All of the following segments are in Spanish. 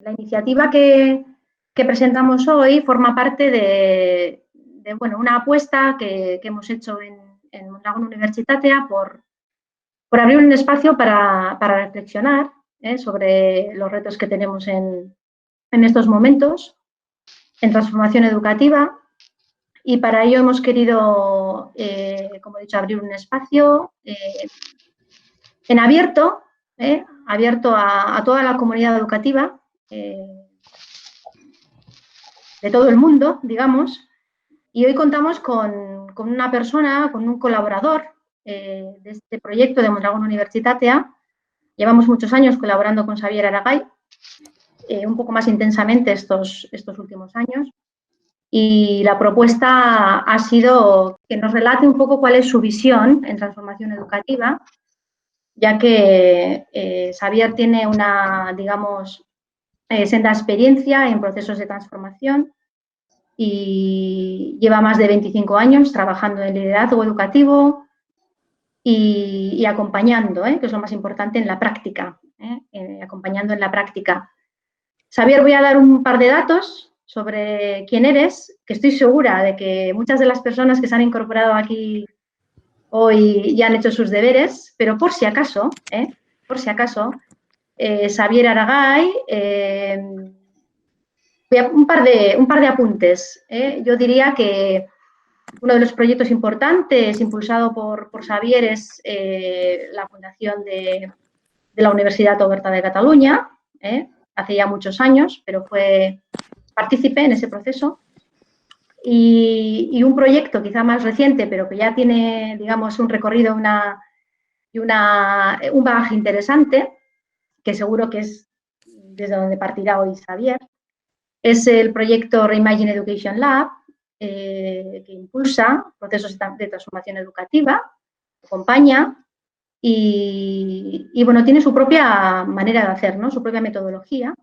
La iniciativa que presentamos hoy forma parte de bueno, una apuesta que hemos hecho en Mondragón Universitatea por abrir un espacio para reflexionar sobre los retos que tenemos en estos momentos en transformación educativa, y para ello hemos querido, como he dicho, abrir un espacio en abierto, abierto a toda la comunidad educativa de todo el mundo, digamos, y hoy contamos con una persona, con un colaborador de este proyecto de Mondragón Universitatea. Llevamos muchos años colaborando con Xavier Aragay, un poco más intensamente estos últimos años, y la propuesta ha sido que nos relate un poco cuál es su visión en transformación educativa, ya que Xavier tiene una, digamos, senda experiencia en procesos de transformación y lleva más de 25 años trabajando en liderazgo educativo y acompañando, que es lo más importante, en la práctica, acompañando en la práctica. Xavier, voy a dar un par de datos sobre quién eres, que estoy segura de que muchas de las personas que se han incorporado aquí hoy ya han hecho sus deberes, pero por si acaso, Xavier Aragay, un par de apuntes. Yo diría que uno de los proyectos importantes impulsado por Xavier es la fundación de la Universidad Oberta de Cataluña, hace ya muchos años, pero fue partícipe en ese proceso. Y un proyecto quizá más reciente, pero que ya tiene, digamos, un recorrido un bagaje interesante, que seguro que es desde donde partirá hoy Xavier, es el proyecto Reimagine Education Lab, que impulsa procesos de transformación educativa, acompaña y bueno, tiene su propia manera de hacer, ¿no? Su propia metodología.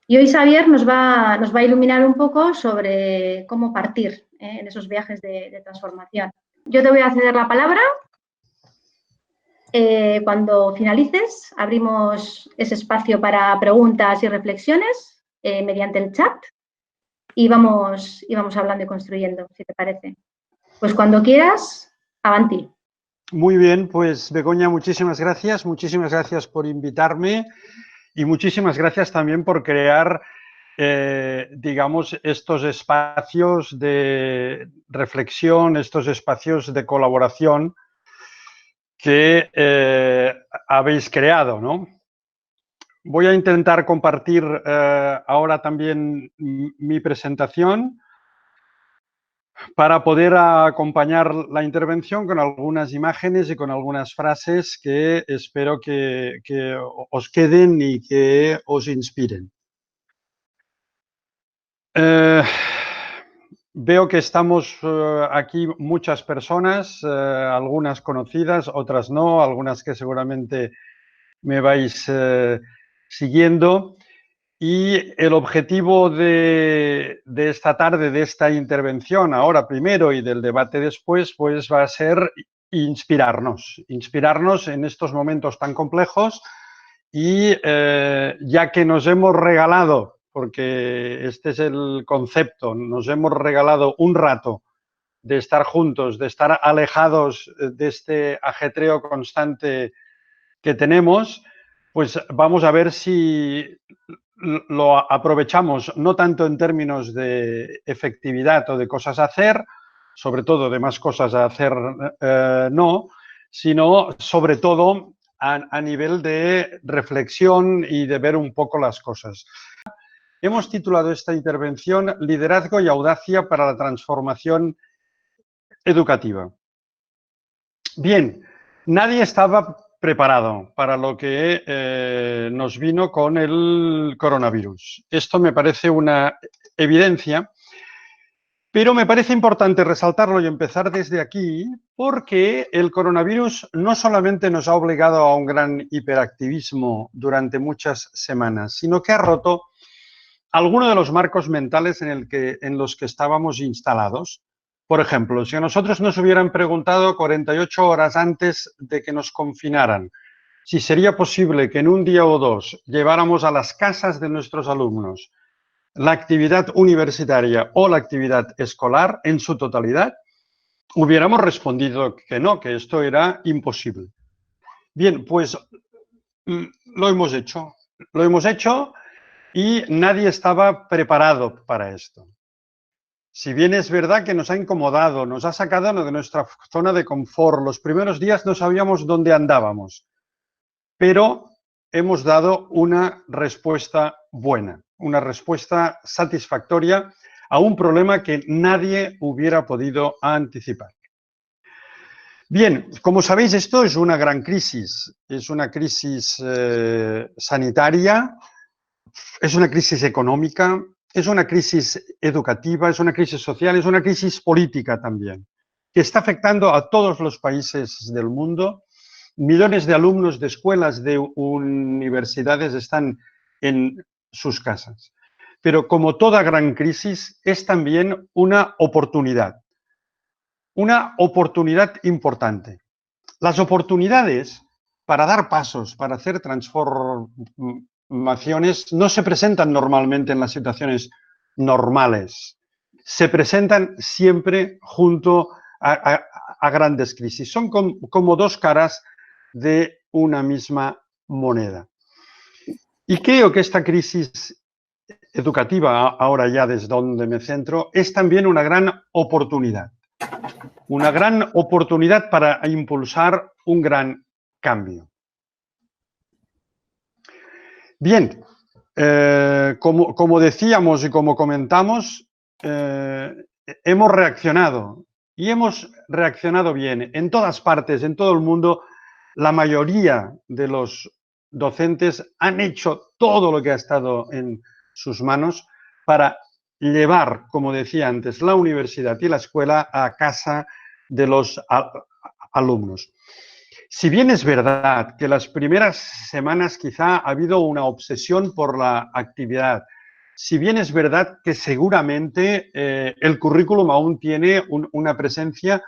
Y hoy Xavier nos va a iluminar un poco sobre cómo partir en esos viajes de transformación. Yo te voy a ceder la palabra. Cuando finalices, abrimos ese espacio para preguntas y reflexiones mediante el chat y vamos hablando y construyendo, si te parece. Pues cuando quieras, avanti. Muy bien, pues Begoña, muchísimas gracias por invitarme y muchísimas gracias también por crear, digamos, estos espacios de reflexión, estos espacios de colaboración que habéis creado, ¿no? Voy a intentar compartir ahora también mi presentación para poder acompañar la intervención con algunas imágenes y con algunas frases que espero que os queden y que os inspiren. Veo que estamos aquí muchas personas, algunas conocidas, otras no, algunas que seguramente me vais siguiendo. Y el objetivo de esta tarde, de esta intervención ahora primero y del debate después, pues va a ser inspirarnos en estos momentos tan complejos y ya que nos hemos regalado, porque este es el concepto, nos hemos regalado un rato de estar juntos, de estar alejados de este ajetreo constante que tenemos, pues vamos a ver si lo aprovechamos no tanto en términos de efectividad o de cosas a hacer, sobre todo de más cosas a hacer no, sino sobre todo a nivel de reflexión y de ver un poco las cosas. Hemos titulado esta intervención Liderazgo y audacia para la transformación educativa. Bien, nadie estaba preparado para lo que nos vino con el coronavirus. Esto me parece una evidencia, pero me parece importante resaltarlo y empezar desde aquí porque el coronavirus no solamente nos ha obligado a un gran hiperactivismo durante muchas semanas, sino que ha roto algunos de los marcos mentales en los que estábamos instalados. Por ejemplo, si a nosotros nos hubieran preguntado 48 horas antes de que nos confinaran si sería posible que en un día o dos lleváramos a las casas de nuestros alumnos la actividad universitaria o la actividad escolar en su totalidad, hubiéramos respondido que no, que esto era imposible. Bien, pues lo hemos hecho. Lo hemos hecho y nadie estaba preparado para esto. Si bien es verdad que nos ha incomodado, nos ha sacado de nuestra zona de confort, los primeros días no sabíamos dónde andábamos, pero hemos dado una respuesta buena, una respuesta satisfactoria a un problema que nadie hubiera podido anticipar. Bien, como sabéis, esto es una gran crisis. Es una crisis sanitaria, es una crisis económica, es una crisis educativa, es una crisis social, es una crisis política también, que está afectando a todos los países del mundo. Millones de alumnos de escuelas, de universidades están en sus casas. Pero como toda gran crisis, es también una oportunidad importante. Las oportunidades para dar pasos, para hacer transformaciones, no se presentan normalmente en las situaciones normales. Se presentan siempre junto a grandes crisis. Son como dos caras de una misma moneda. Y creo que esta crisis educativa, ahora ya desde donde me centro, es también una gran oportunidad. Una gran oportunidad para impulsar un gran cambio. Bien, como decíamos y como comentamos, hemos reaccionado y hemos reaccionado bien. En todas partes, en todo el mundo, la mayoría de los docentes han hecho todo lo que ha estado en sus manos para llevar, como decía antes, la universidad y la escuela a casa de los alumnos. Si bien es verdad que las primeras semanas quizá ha habido una obsesión por la actividad, si bien es verdad que seguramente el currículum aún tiene una presencia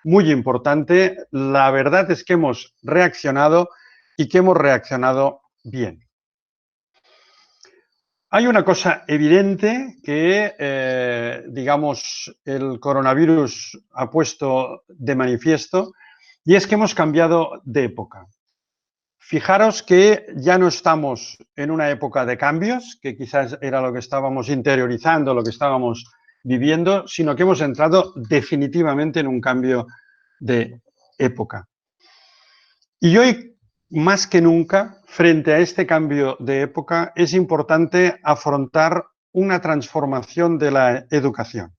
muy importante, la verdad es que hemos reaccionado y que hemos reaccionado bien. Hay una cosa evidente que, digamos, el coronavirus ha puesto de manifiesto y es que hemos cambiado de época. Fijaros que ya no estamos en una época de cambios, que quizás era lo que estábamos interiorizando, lo que estábamos viviendo, sino que hemos entrado definitivamente en un cambio de época. Y hoy, más que nunca, frente a este cambio de época, es importante afrontar una transformación de la educación.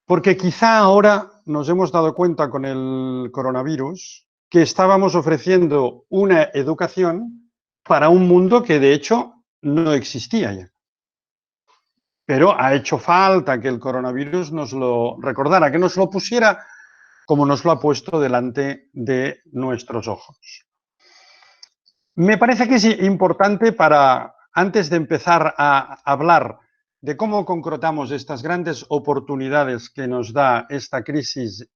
Porque quizá ahora nos hemos dado cuenta con el coronavirus que estábamos ofreciendo una educación para un mundo que de hecho no existía ya. Pero ha hecho falta que el coronavirus nos lo recordara, que nos lo pusiera como nos lo ha puesto delante de nuestros ojos. Me parece que es importante antes de empezar a hablar de cómo concretamos estas grandes oportunidades que nos da esta crisis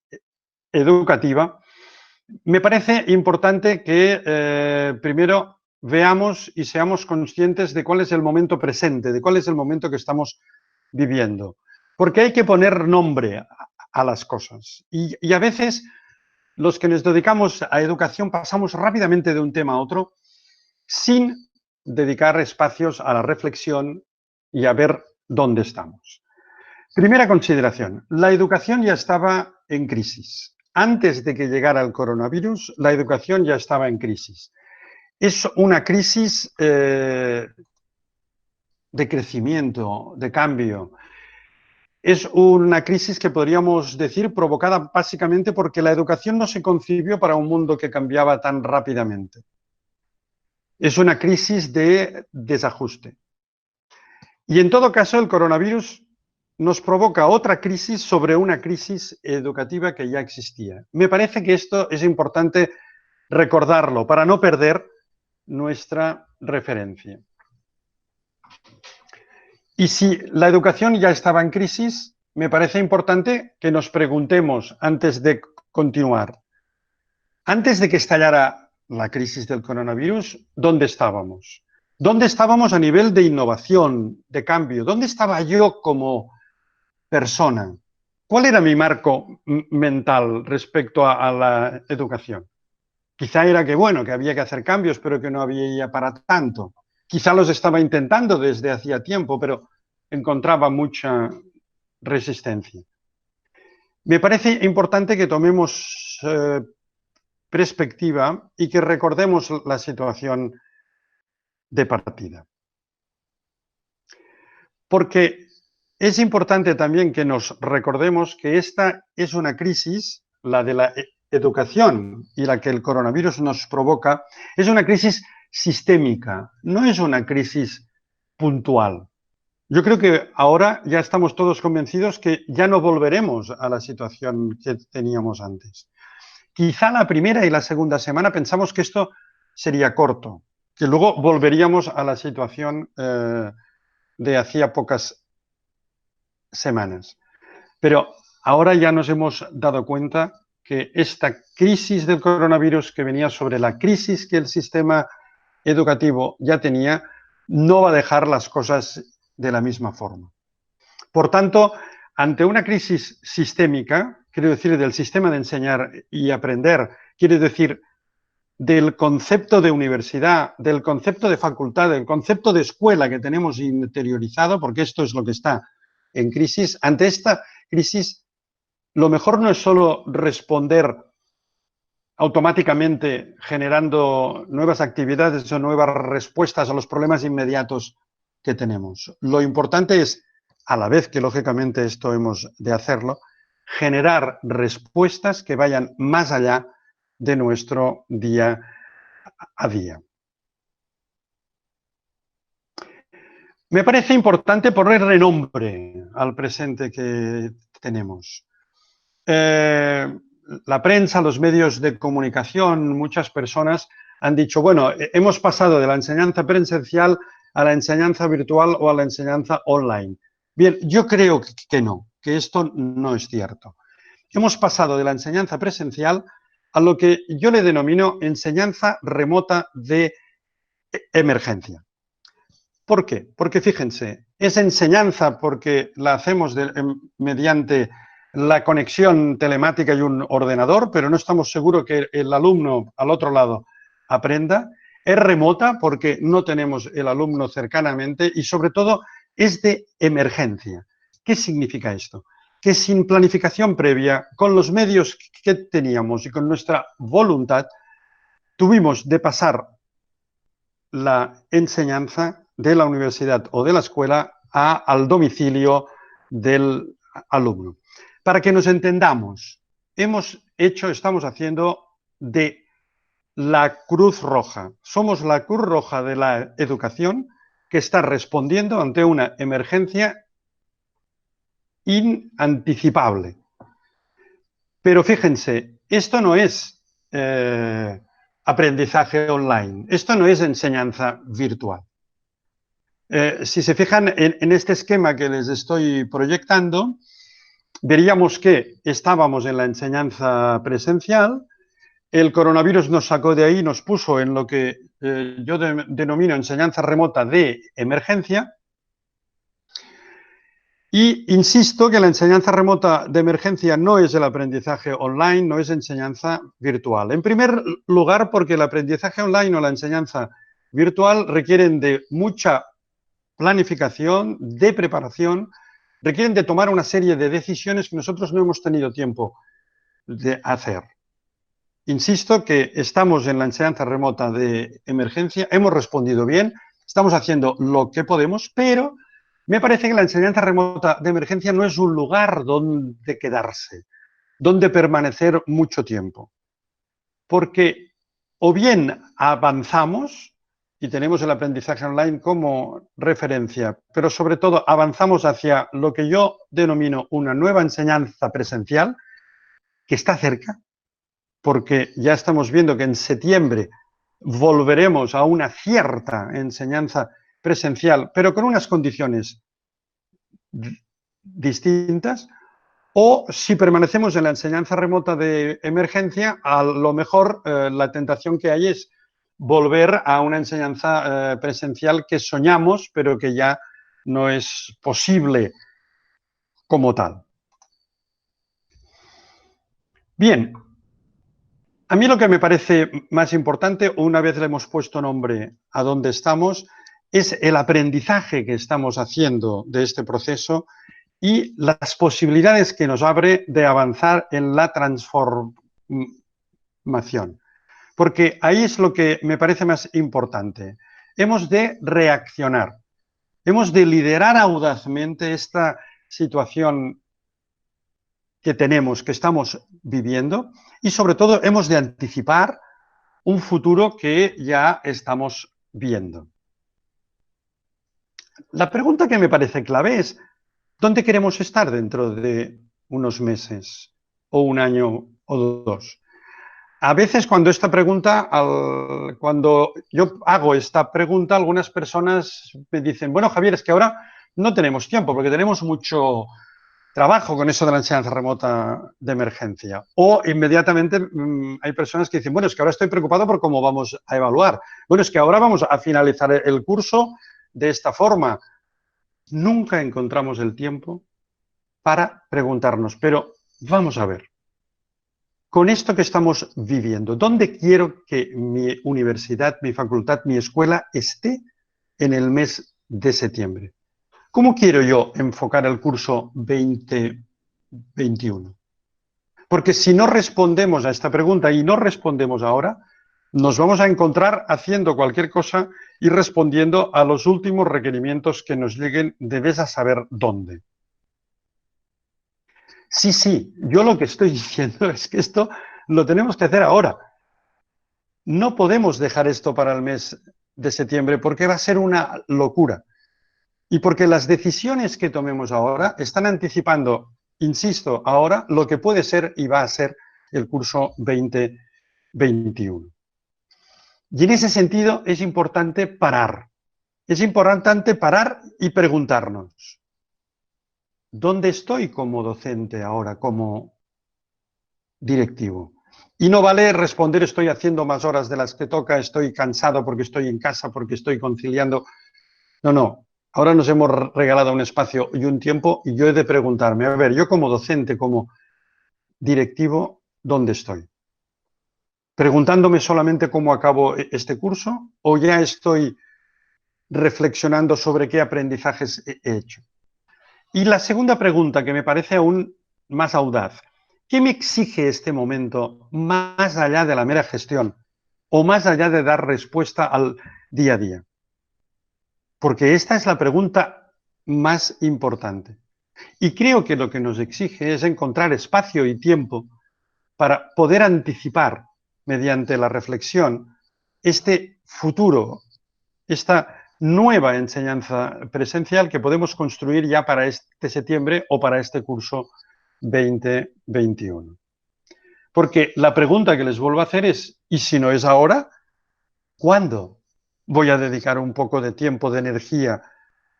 educativa, me parece importante que primero veamos y seamos conscientes de cuál es el momento presente, de cuál es el momento que estamos viviendo. Porque hay que poner nombre a las cosas. Y a veces los que nos dedicamos a educación pasamos rápidamente de un tema a otro sin dedicar espacios a la reflexión y a ver dónde estamos. Primera consideración, la educación ya estaba en crisis. Antes de que llegara el coronavirus, la educación ya estaba en crisis. Es una crisis de crecimiento, de cambio. Es una crisis que podríamos decir provocada básicamente porque la educación no se concibió para un mundo que cambiaba tan rápidamente. Es una crisis de desajuste. Y en todo caso, el coronavirus nos provoca otra crisis sobre una crisis educativa que ya existía. Me parece que esto es importante recordarlo para no perder nuestra referencia. Y si la educación ya estaba en crisis, me parece importante que nos preguntemos antes de continuar. Antes de que estallara la crisis del coronavirus, ¿dónde estábamos? ¿Dónde estábamos a nivel de innovación, de cambio? ¿Dónde estaba yo como persona? ¿Cuál era mi marco mental respecto a la educación? Quizá era que, bueno, que había que hacer cambios, pero que no había para tanto. Quizá los estaba intentando desde hacía tiempo, pero encontraba mucha resistencia. Me parece importante que tomemos perspectiva y que recordemos la situación de partida. Porque es importante también que nos recordemos que esta es una crisis, la de la educación y la que el coronavirus nos provoca, es una crisis sistémica, no es una crisis puntual. Yo creo que ahora ya estamos todos convencidos que ya no volveremos a la situación que teníamos antes. Quizá la primera y la segunda semana pensamos que esto sería corto, que luego volveríamos a la situación de hacía pocas semanas. Pero ahora ya nos hemos dado cuenta que esta crisis del coronavirus que venía sobre la crisis que el sistema educativo ya tenía, no va a dejar las cosas de la misma forma. Por tanto, ante una crisis sistémica, quiero decir, del sistema de enseñar y aprender, quiero decir, del concepto de universidad, del concepto de facultad, del concepto de escuela que tenemos interiorizado, porque esto es lo que está en crisis, ante esta crisis, lo mejor no es solo responder automáticamente generando nuevas actividades o nuevas respuestas a los problemas inmediatos que tenemos. Lo importante es, a la vez que lógicamente esto hemos de hacerlo, generar respuestas que vayan más allá de nuestro día a día. Me parece importante ponerle nombre al presente que tenemos. La prensa, los medios de comunicación, muchas personas han dicho, bueno, hemos pasado de la enseñanza presencial a la enseñanza virtual o a la enseñanza online. Bien, yo creo que no, que esto no es cierto. Hemos pasado de la enseñanza presencial a lo que yo le denomino enseñanza remota de emergencia. ¿Por qué? Porque fíjense, es enseñanza porque la hacemos mediante la conexión telemática y un ordenador, pero no estamos seguros que el alumno al otro lado aprenda. Es remota porque no tenemos el alumno cercanamente y sobre todo es de emergencia. ¿Qué significa esto? Que sin planificación previa, con los medios que teníamos y con nuestra voluntad, tuvimos de pasar la enseñanza de la universidad o de la escuela al domicilio del alumno. Para que nos entendamos, estamos haciendo de la Cruz Roja. Somos la Cruz Roja de la educación que está respondiendo ante una emergencia inanticipable. Pero fíjense, esto no es aprendizaje online, esto no es enseñanza virtual. Si se fijan en este esquema que les estoy proyectando, veríamos que estábamos en la enseñanza presencial, el coronavirus nos sacó de ahí, nos puso en lo que yo denomino enseñanza remota de emergencia, y insisto que la enseñanza remota de emergencia no es el aprendizaje online, no es enseñanza virtual. En primer lugar, porque el aprendizaje online o la enseñanza virtual requieren de mucha planificación, de preparación, requieren de tomar una serie de decisiones que nosotros no hemos tenido tiempo de hacer. Insisto que estamos en la enseñanza remota de emergencia, hemos respondido bien, estamos haciendo lo que podemos, pero me parece que la enseñanza remota de emergencia no es un lugar donde quedarse, donde permanecer mucho tiempo. Porque o bien avanzamos y tenemos el aprendizaje online como referencia, pero sobre todo avanzamos hacia lo que yo denomino una nueva enseñanza presencial, que está cerca, porque ya estamos viendo que en septiembre volveremos a una cierta enseñanza presencial, pero con unas condiciones distintas, O si permanecemos en la enseñanza remota de emergencia, a lo mejor la tentación que hay es volver a una enseñanza presencial que soñamos, pero que ya no es posible como tal. Bien, a mí lo que me parece más importante, una vez le hemos puesto nombre a dónde estamos, es el aprendizaje que estamos haciendo de este proceso y las posibilidades que nos abre de avanzar en la transformación. Porque ahí es lo que me parece más importante. Hemos de reaccionar, hemos de liderar audazmente esta situación que tenemos, que estamos viviendo, y sobre todo hemos de anticipar un futuro que ya estamos viendo. La pregunta que me parece clave es, ¿dónde queremos estar dentro de unos meses o un año o dos? A veces cuando yo hago esta pregunta, algunas personas me dicen, bueno, Javier, es que ahora no tenemos tiempo porque tenemos mucho trabajo con eso de la enseñanza remota de emergencia. O inmediatamente hay personas que dicen, bueno, es que ahora estoy preocupado por cómo vamos a evaluar. Bueno, es que ahora vamos a finalizar el curso de esta forma. Nunca encontramos el tiempo para preguntarnos, pero vamos a ver, con esto que estamos viviendo, ¿dónde quiero que mi universidad, mi facultad, mi escuela esté en el mes de septiembre? ¿Cómo quiero yo enfocar el curso 2021? Porque si no respondemos a esta pregunta y no respondemos ahora, nos vamos a encontrar haciendo cualquier cosa y respondiendo a los últimos requerimientos que nos lleguen de vez a saber dónde. Sí, yo lo que estoy diciendo es que esto lo tenemos que hacer ahora. No podemos dejar esto para el mes de septiembre porque va a ser una locura. Y porque las decisiones que tomemos ahora están anticipando, insisto, ahora lo que puede ser y va a ser el curso 2021. Y en ese sentido es importante parar. Es importante parar y preguntarnos, ¿dónde estoy como docente ahora, como directivo? Y no vale responder estoy haciendo más horas de las que toca, estoy cansado porque estoy en casa, porque estoy conciliando. No. Ahora nos hemos regalado un espacio y un tiempo y yo he de preguntarme, a ver, yo como docente, como directivo, ¿dónde estoy? ¿Preguntándome solamente cómo acabo este curso o ya estoy reflexionando sobre qué aprendizajes he hecho? Y la segunda pregunta, que me parece aún más audaz, ¿qué me exige este momento más allá de la mera gestión o más allá de dar respuesta al día a día? Porque esta es la pregunta más importante. Y creo que lo que nos exige es encontrar espacio y tiempo para poder anticipar, mediante la reflexión, este futuro, esta nueva enseñanza presencial que podemos construir ya para este septiembre o para este curso 2021. Porque la pregunta que les vuelvo a hacer es, ¿y si no es ahora? ¿Cuándo voy a dedicar un poco de tiempo, de energía?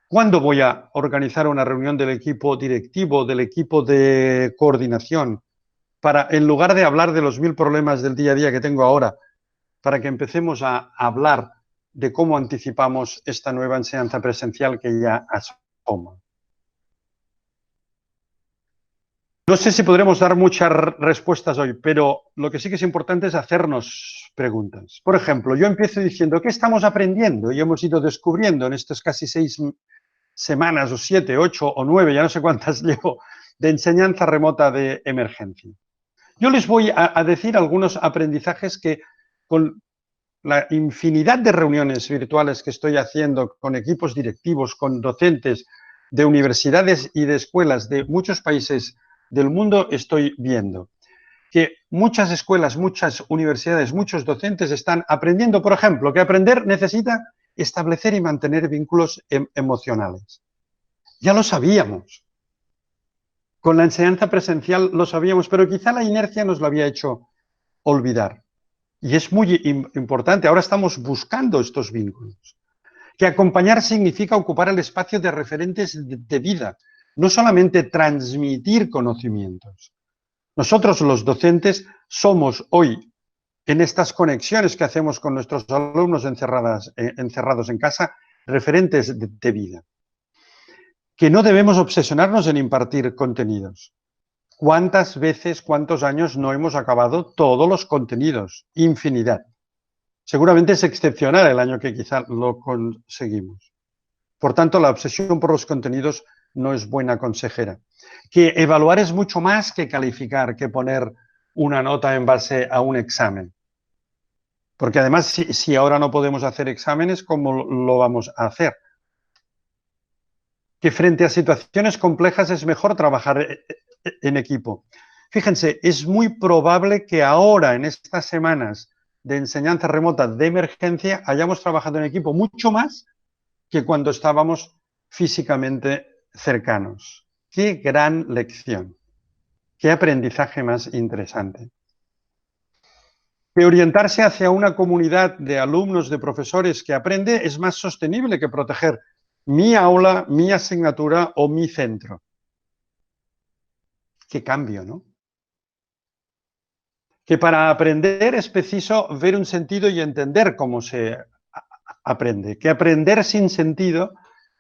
¿Cuándo voy a organizar una reunión del equipo directivo, del equipo de coordinación, para, en lugar de hablar de los 1000 problemas del día a día que tengo ahora, para que empecemos a hablar de cómo anticipamos esta nueva enseñanza presencial que ya asoma? No sé si podremos dar muchas respuestas hoy, pero lo que sí que es importante es hacernos preguntas. Por ejemplo, yo empiezo diciendo, ¿qué estamos aprendiendo? Y hemos ido descubriendo en estos casi 6 semanas, o 7, 8 o 9, ya no sé cuántas llevo, de enseñanza remota de emergencia. Yo les voy a decir algunos aprendizajes que con la infinidad de reuniones virtuales que estoy haciendo con equipos directivos, con docentes de universidades y de escuelas de muchos países del mundo, estoy viendo que muchas escuelas, muchas universidades, muchos docentes están aprendiendo, por ejemplo, que aprender necesita establecer y mantener vínculos emocionales. Ya lo sabíamos. Con la enseñanza presencial lo sabíamos, pero quizá la inercia nos lo había hecho olvidar. Y es muy importante, ahora estamos buscando estos vínculos. Que acompañar significa ocupar el espacio de referentes de vida, no solamente transmitir conocimientos. Nosotros los docentes somos hoy, en estas conexiones que hacemos con nuestros alumnos encerrados en casa, referentes de vida. Que no debemos obsesionarnos en impartir contenidos. ¿Cuántas veces, cuántos años no hemos acabado todos los contenidos? Infinidad. Seguramente es excepcional el año que quizá lo conseguimos. Por tanto, la obsesión por los contenidos no es buena consejera. Que evaluar es mucho más que calificar, que poner una nota en base a un examen. Porque además, si ahora no podemos hacer exámenes, ¿cómo lo vamos a hacer? Que frente a situaciones complejas es mejor trabajar en equipo. Fíjense, es muy probable que ahora, en estas semanas de enseñanza remota de emergencia, hayamos trabajado en equipo mucho más que cuando estábamos físicamente cercanos. ¡Qué gran lección! ¡Qué aprendizaje más interesante! Que orientarse hacia una comunidad de alumnos, de profesores que aprende es más sostenible que proteger mi aula, mi asignatura o mi centro. ¡Qué cambio!, ¿no? Que para aprender es preciso ver un sentido y entender cómo se aprende. Que aprender sin sentido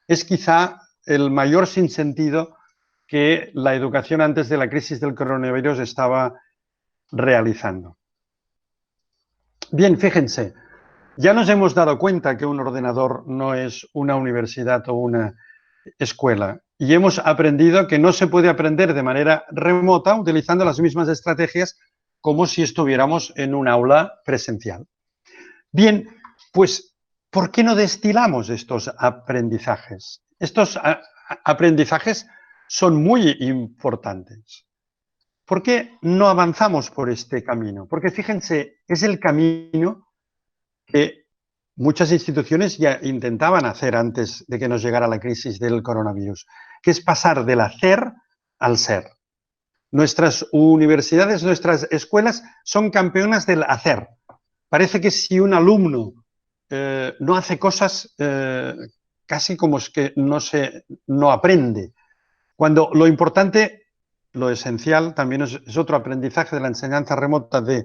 es quizá el mayor sinsentido que la educación antes de la crisis del coronavirus estaba realizando. Bien, fíjense, ya nos hemos dado cuenta que un ordenador no es una universidad o una escuela y hemos aprendido que no se puede aprender de manera remota utilizando las mismas estrategias como si estuviéramos en un aula presencial. Bien, pues, ¿por qué no destilamos estos aprendizajes? Estos aprendizajes son muy importantes. ¿Por qué no avanzamos por este camino? Porque fíjense, es el camino que muchas instituciones ya intentaban hacer antes de que nos llegara la crisis del coronavirus, que es pasar del hacer al ser. Nuestras universidades, nuestras escuelas son campeonas del hacer. Parece que si un alumno no hace cosas, casi como es que no aprende. Cuando lo importante, lo esencial, también es otro aprendizaje de la enseñanza remota de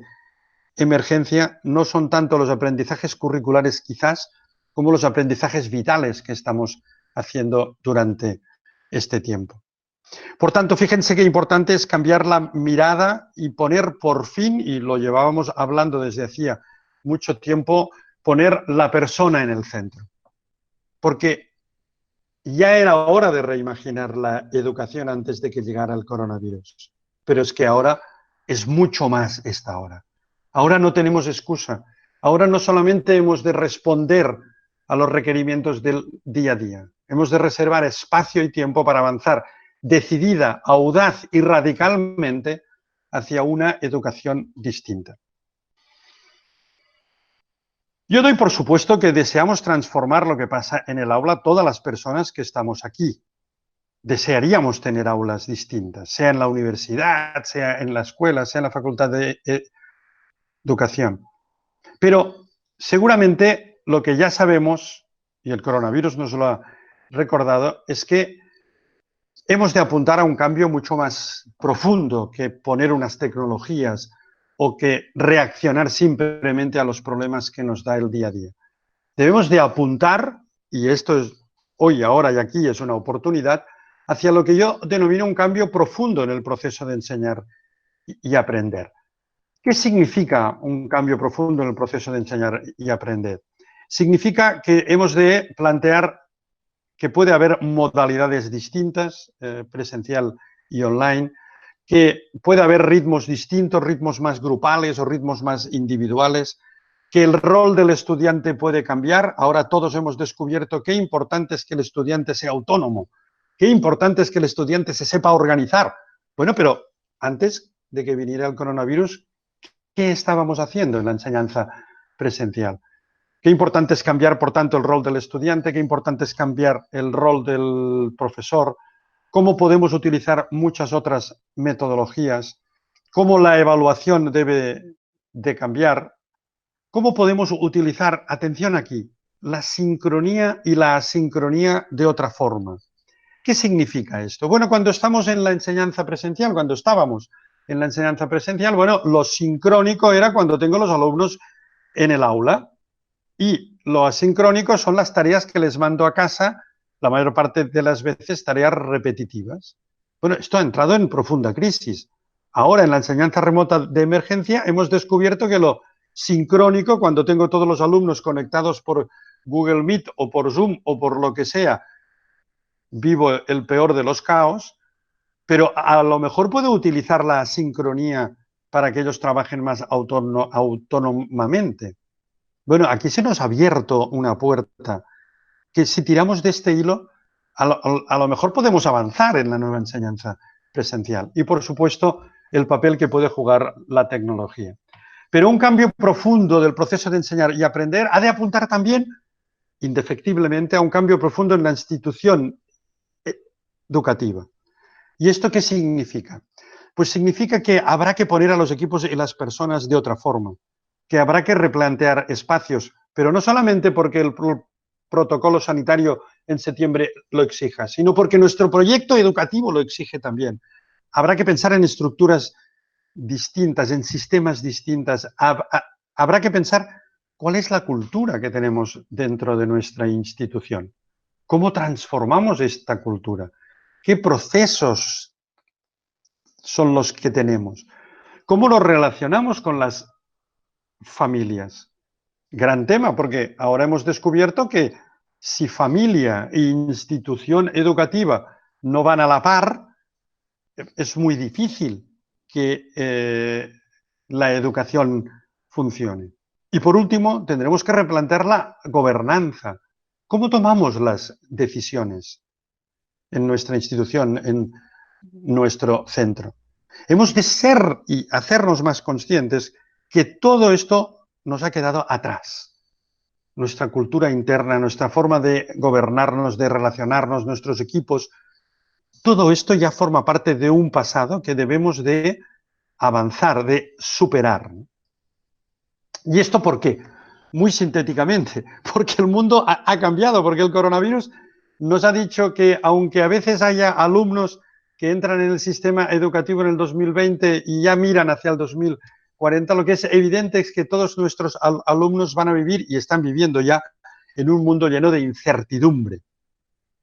emergencia, no son tanto los aprendizajes curriculares quizás, como los aprendizajes vitales que estamos haciendo durante este tiempo. Por tanto, fíjense qué importante es cambiar la mirada y poner por fin, y lo llevábamos hablando desde hacía mucho tiempo, poner la persona en el centro. Porque ya era hora de reimaginar la educación antes de que llegara el coronavirus. Pero es que ahora es mucho más esta hora. Ahora no tenemos excusa. Ahora no solamente hemos de responder a los requerimientos del día a día. Hemos de reservar espacio y tiempo para avanzar decidida, audaz y radicalmente hacia una educación distinta. Yo doy por supuesto que deseamos transformar lo que pasa en el aula todas las personas que estamos aquí. Desearíamos tener aulas distintas, sea en la universidad, sea en la escuela, sea en la facultad de educación. Pero seguramente lo que ya sabemos, y el coronavirus nos lo ha recordado, es que hemos de apuntar a un cambio mucho más profundo que poner unas tecnologías o que reaccionar simplemente a los problemas que nos da el día a día. Debemos de apuntar, y esto es hoy, ahora y aquí es una oportunidad, hacia lo que yo denomino un cambio profundo en el proceso de enseñar y aprender. ¿Qué significa un cambio profundo en el proceso de enseñar y aprender? Significa que hemos de plantear que puede haber modalidades distintas, presencial y online, que puede haber ritmos distintos, ritmos más grupales o ritmos más individuales, que el rol del estudiante puede cambiar. Ahora todos hemos descubierto qué importante es que el estudiante sea autónomo, qué importante es que el estudiante se sepa organizar. Bueno, pero antes de que viniera el coronavirus, ¿qué estábamos haciendo en la enseñanza presencial? Qué importante es cambiar, por tanto, el rol del estudiante, qué importante es cambiar el rol del profesor, cómo podemos utilizar muchas otras metodologías, cómo la evaluación debe de cambiar, cómo podemos utilizar, atención aquí, la sincronía y la asincronía de otra forma. ¿Qué significa esto? Bueno, cuando estamos en la enseñanza presencial, cuando estábamos en la enseñanza presencial, bueno, lo sincrónico era cuando tengo los alumnos en el aula y lo asincrónico son las tareas que les mando a casa, la mayor parte de las veces tareas repetitivas. Bueno, esto ha entrado en profunda crisis. Ahora, en la enseñanza remota de emergencia, hemos descubierto que lo sincrónico, cuando tengo todos los alumnos conectados por Google Meet o por Zoom o por lo que sea, vivo el peor de los caos, pero a lo mejor puedo utilizar la sincronía para que ellos trabajen más autónomamente. Bueno, aquí se nos ha abierto una puerta que si tiramos de este hilo, a lo mejor podemos avanzar en la nueva enseñanza presencial. Y, por supuesto, el papel que puede jugar la tecnología. Pero un cambio profundo del proceso de enseñar y aprender ha de apuntar también, indefectiblemente, a un cambio profundo en la institución educativa. ¿Y esto qué significa? Pues significa que habrá que poner a los equipos y las personas de otra forma, que habrá que replantear espacios, pero no solamente porque el protocolo sanitario en septiembre lo exija, sino porque nuestro proyecto educativo lo exige también. Habrá que pensar en estructuras distintas, en sistemas distintos. Habrá que pensar cuál es la cultura que tenemos dentro de nuestra institución. ¿Cómo transformamos esta cultura? ¿Qué procesos son los que tenemos? ¿Cómo nos relacionamos con las familias? Gran tema, porque ahora hemos descubierto que si familia e institución educativa no van a la par, es muy difícil que la educación funcione. Y por último, tendremos que replantear la gobernanza. ¿Cómo tomamos las decisiones en nuestra institución, en nuestro centro? Hemos de ser y hacernos más conscientes que todo esto nos ha quedado atrás. Nuestra cultura interna, nuestra forma de gobernarnos, de relacionarnos, nuestros equipos, todo esto ya forma parte de un pasado que debemos de avanzar, de superar. ¿Y esto por qué? Muy sintéticamente, porque el mundo ha cambiado, porque el coronavirus nos ha dicho que aunque a veces haya alumnos que entran en el sistema educativo en el 2020 y ya miran hacia el 2040, lo que es evidente es que todos nuestros alumnos van a vivir y están viviendo ya en un mundo lleno de incertidumbre.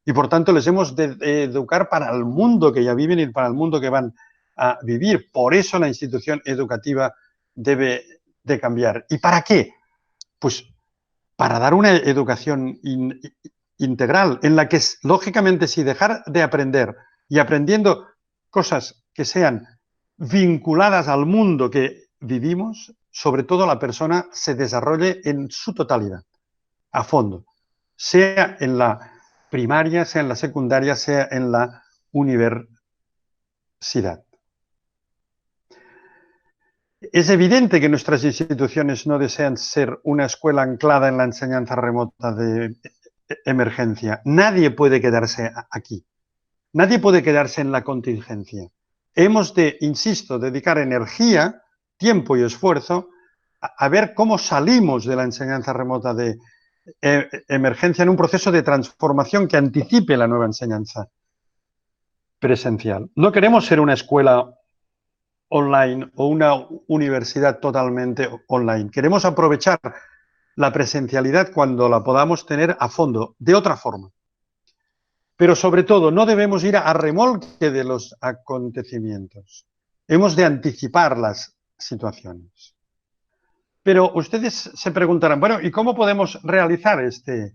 Y por tanto les hemos de educar para el mundo que ya viven y para el mundo que van a vivir. Por eso la institución educativa debe de cambiar. ¿Y para qué? Pues para dar una educación integral en la que, lógicamente, si dejar de aprender y aprendiendo cosas que sean vinculadas al mundo que vivimos, sobre todo la persona se desarrolle en su totalidad, a fondo, sea en la primaria, sea en la secundaria, sea en la universidad. Es evidente que nuestras instituciones no desean ser una escuela anclada en la enseñanza remota de emergencia. Nadie puede quedarse aquí. Nadie puede quedarse en la contingencia. Hemos de, insisto, dedicar energía, tiempo y esfuerzo a ver cómo salimos de la enseñanza remota de emergencia en un proceso de transformación que anticipe la nueva enseñanza presencial. No queremos ser una escuela online o una universidad totalmente online. Queremos aprovechar la presencialidad cuando la podamos tener a fondo, de otra forma. Pero sobre todo, no debemos ir a remolque de los acontecimientos. Hemos de anticipar las situaciones. Pero ustedes se preguntarán, bueno, ¿y cómo podemos realizar este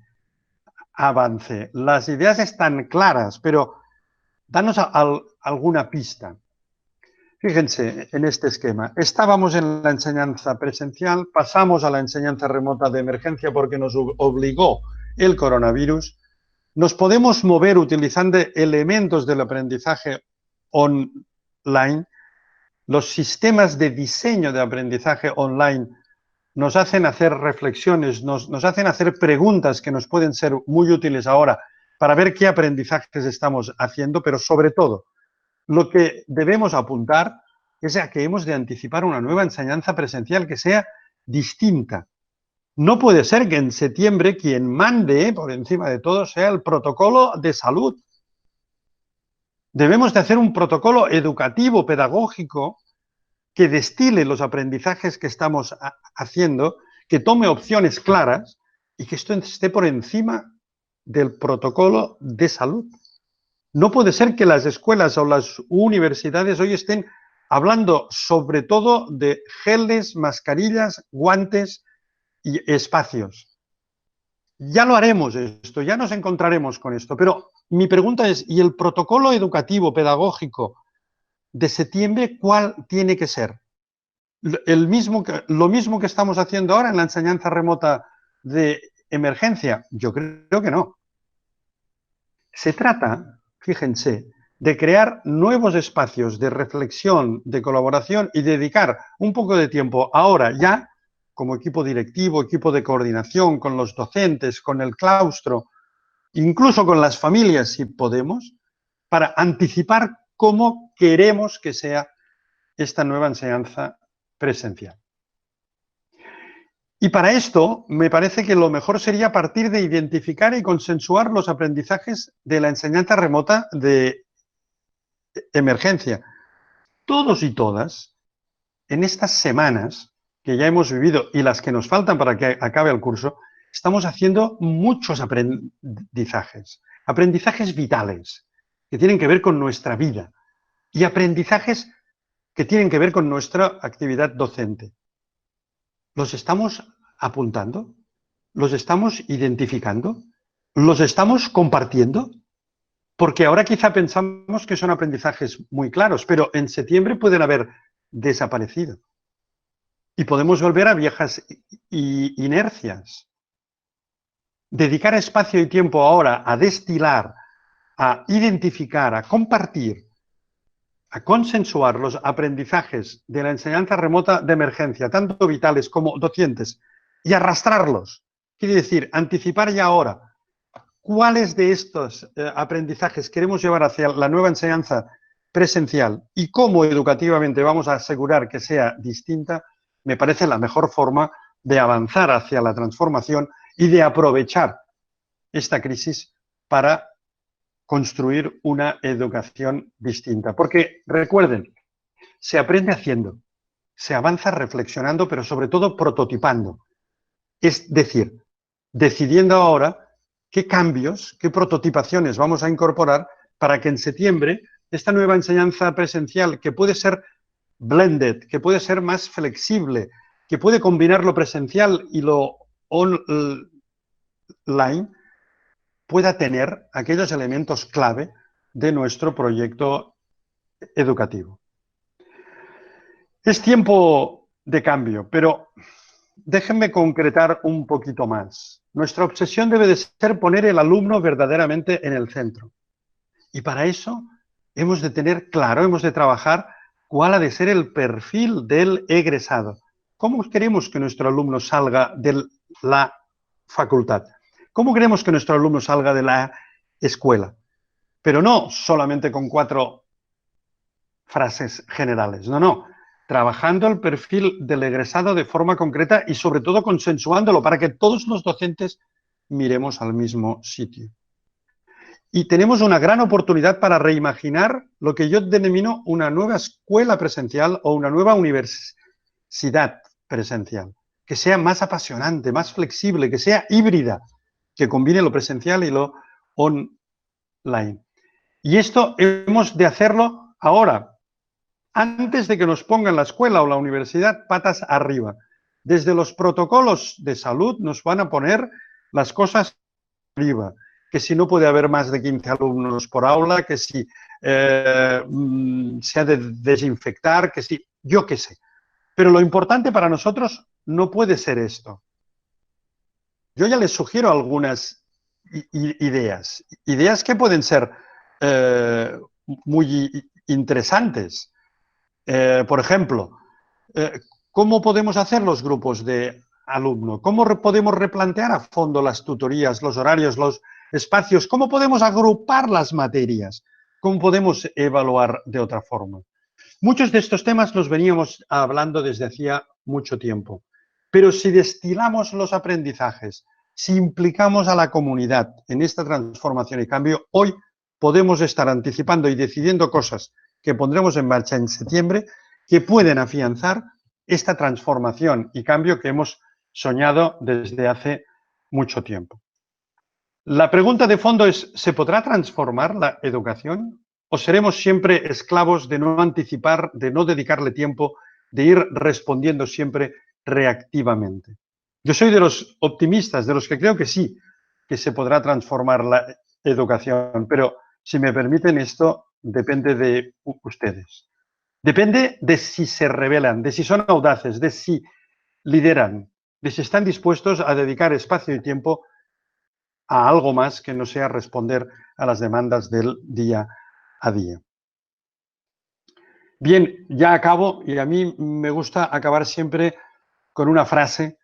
avance? Las ideas están claras, pero danos alguna pista. Fíjense en este esquema. Estábamos en la enseñanza presencial, pasamos a la enseñanza remota de emergencia porque nos obligó el coronavirus. Nos podemos mover utilizando elementos del aprendizaje online. Los sistemas de diseño de aprendizaje online nos hacen hacer reflexiones, nos hacen hacer preguntas que nos pueden ser muy útiles ahora para ver qué aprendizajes estamos haciendo, pero sobre todo, lo que debemos apuntar es a que hemos de anticipar una nueva enseñanza presencial que sea distinta. No puede ser que en septiembre quien mande por encima de todo sea el protocolo de salud. Debemos de hacer un protocolo educativo, pedagógico, que destile los aprendizajes que estamos haciendo, que tome opciones claras y que esto esté por encima del protocolo de salud. No puede ser que las escuelas o las universidades hoy estén hablando sobre todo de geles, mascarillas, guantes y espacios. Ya lo haremos esto, ya nos encontraremos con esto, pero mi pregunta es, ¿y el protocolo educativo, pedagógico de septiembre, cuál tiene que ser? Lo mismo que estamos haciendo ahora en la enseñanza remota de emergencia. Yo creo que no. Se trata, fíjense, de crear nuevos espacios de reflexión, de colaboración y dedicar un poco de tiempo ahora ya, como equipo directivo, equipo de coordinación, con los docentes, con el claustro, incluso con las familias si podemos, para anticipar cómo queremos que sea esta nueva enseñanza presencial. Y para esto, me parece que lo mejor sería partir de identificar y consensuar los aprendizajes de la enseñanza remota de emergencia. Todos y todas, en estas semanas que ya hemos vivido y las que nos faltan para que acabe el curso, estamos haciendo muchos aprendizajes, aprendizajes vitales, que tienen que ver con nuestra vida, y aprendizajes que tienen que ver con nuestra actividad docente. ¿Los estamos apuntando? ¿Los estamos identificando? ¿Los estamos compartiendo? Porque ahora quizá pensamos que son aprendizajes muy claros, pero en septiembre pueden haber desaparecido. Y podemos volver a viejas inercias. Dedicar espacio y tiempo ahora a destilar, a identificar, a compartir, a consensuar los aprendizajes de la enseñanza remota de emergencia, tanto vitales como docentes, y arrastrarlos. Quiere decir, anticipar ya ahora cuáles de estos aprendizajes queremos llevar hacia la nueva enseñanza presencial y cómo educativamente vamos a asegurar que sea distinta, me parece la mejor forma de avanzar hacia la transformación y de aprovechar esta crisis para construir una educación distinta. Porque, recuerden, se aprende haciendo, se avanza reflexionando, pero sobre todo prototipando. Es decir, decidiendo ahora qué cambios, qué prototipaciones vamos a incorporar para que en septiembre esta nueva enseñanza presencial, que puede ser blended, que puede ser más flexible, que puede combinar lo presencial y lo online, pueda tener aquellos elementos clave de nuestro proyecto educativo. Es tiempo de cambio, pero déjenme concretar un poquito más. Nuestra obsesión debe de ser poner el alumno verdaderamente en el centro. Y para eso hemos de tener claro, hemos de trabajar cuál ha de ser el perfil del egresado. ¿Cómo queremos que nuestro alumno salga de la facultad? ¿Cómo queremos que nuestro alumno salga de la escuela? Pero no solamente con 4 frases generales, no. Trabajando el perfil del egresado de forma concreta y sobre todo consensuándolo para que todos los docentes miremos al mismo sitio. Y tenemos una gran oportunidad para reimaginar lo que yo denomino una nueva escuela presencial o una nueva universidad presencial, que sea más apasionante, más flexible, que sea híbrida, que combine lo presencial y lo online. Y esto hemos de hacerlo ahora, antes de que nos pongan la escuela o la universidad patas arriba. Desde los protocolos de salud nos van a poner las cosas arriba, que si no puede haber más de 15 alumnos por aula, que si se ha de desinfectar, que si, yo qué sé. Pero lo importante para nosotros no puede ser esto. Yo ya les sugiero algunas ideas que pueden ser muy interesantes. Por ejemplo, ¿cómo podemos hacer los grupos de alumnos? ¿Cómo podemos replantear a fondo las tutorías, los horarios, los espacios? ¿Cómo podemos agrupar las materias? ¿Cómo podemos evaluar de otra forma? Muchos de estos temas los veníamos hablando desde hacía mucho tiempo, pero si destilamos los aprendizajes, si implicamos a la comunidad en esta transformación y cambio, hoy podemos estar anticipando y decidiendo cosas que pondremos en marcha en septiembre que pueden afianzar esta transformación y cambio que hemos soñado desde hace mucho tiempo. La pregunta de fondo es, ¿se podrá transformar la educación? ¿O seremos siempre esclavos de no anticipar, de no dedicarle tiempo, de ir respondiendo siempre reactivamente? Yo soy de los optimistas, de los que creo que sí, que se podrá transformar la educación, pero si me permiten, esto depende de ustedes. Depende de si se rebelan, de si son audaces, de si lideran, de si están dispuestos a dedicar espacio y tiempo a algo más que no sea responder a las demandas del día a día. Bien, ya acabo y a mí me gusta acabar siempre con una frase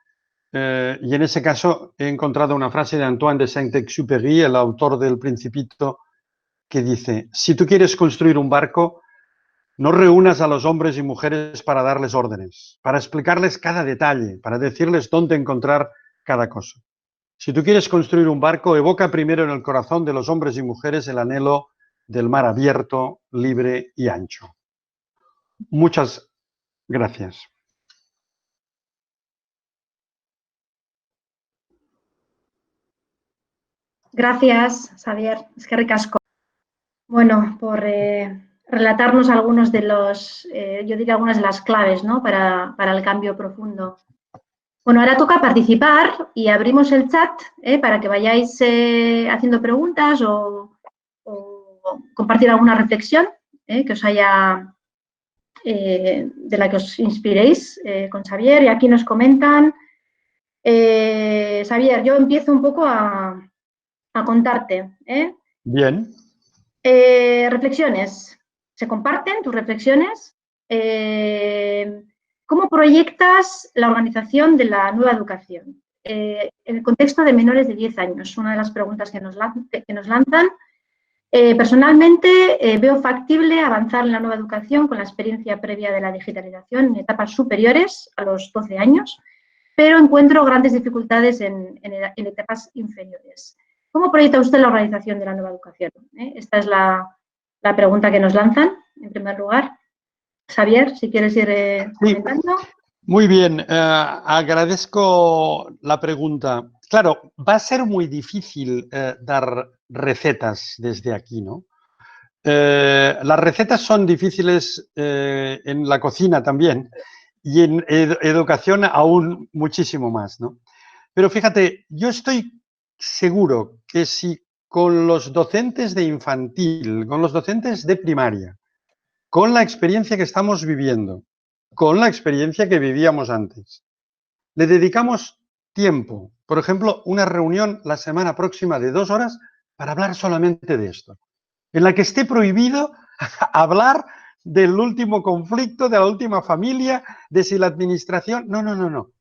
y en ese caso he encontrado una frase de Antoine de Saint-Exupéry, el autor del Principito, que dice, si tú quieres construir un barco, no reúnas a los hombres y mujeres para darles órdenes, para explicarles cada detalle, para decirles dónde encontrar cada cosa. Si tú quieres construir un barco, evoca primero en el corazón de los hombres y mujeres el anhelo del mar abierto, libre y ancho. Muchas gracias. Gracias, Xavier. Es que ricasco. Bueno, por relatarnos algunos de los, yo diría algunas de las claves, ¿no? para el cambio profundo. Bueno, ahora toca participar y abrimos el chat para que vayáis haciendo preguntas o compartir alguna reflexión que os haya, de la que os inspiréis con Xavier. Y aquí nos comentan, Xavier, yo empiezo un poco a contarte. Bien. Reflexiones. ¿Se comparten tus reflexiones? ¿Cómo proyectas la organización de la nueva educación? En el contexto de menores de 10 años, una de las preguntas que nos lanzan. Personalmente veo factible avanzar en la nueva educación con la experiencia previa de la digitalización en etapas superiores a los 12 años, pero encuentro grandes dificultades en etapas inferiores. ¿Cómo proyecta usted la organización de la nueva educación? Esta es la pregunta que nos lanzan, en primer lugar. Xavier, si quieres ir comentando. Sí, muy bien, agradezco la pregunta. Claro, va a ser muy difícil dar recetas desde aquí, ¿no? Las recetas son difíciles en la cocina también y en educación aún muchísimo más, ¿no? Pero fíjate, yo estoy seguro que si con los docentes de infantil, con los docentes de primaria, con la experiencia que estamos viviendo, con la experiencia que vivíamos antes, le dedicamos tiempo, por ejemplo, una reunión la semana próxima de 2 horas para hablar solamente de esto, en la que esté prohibido hablar del último conflicto, de la última familia, de si la administración... No.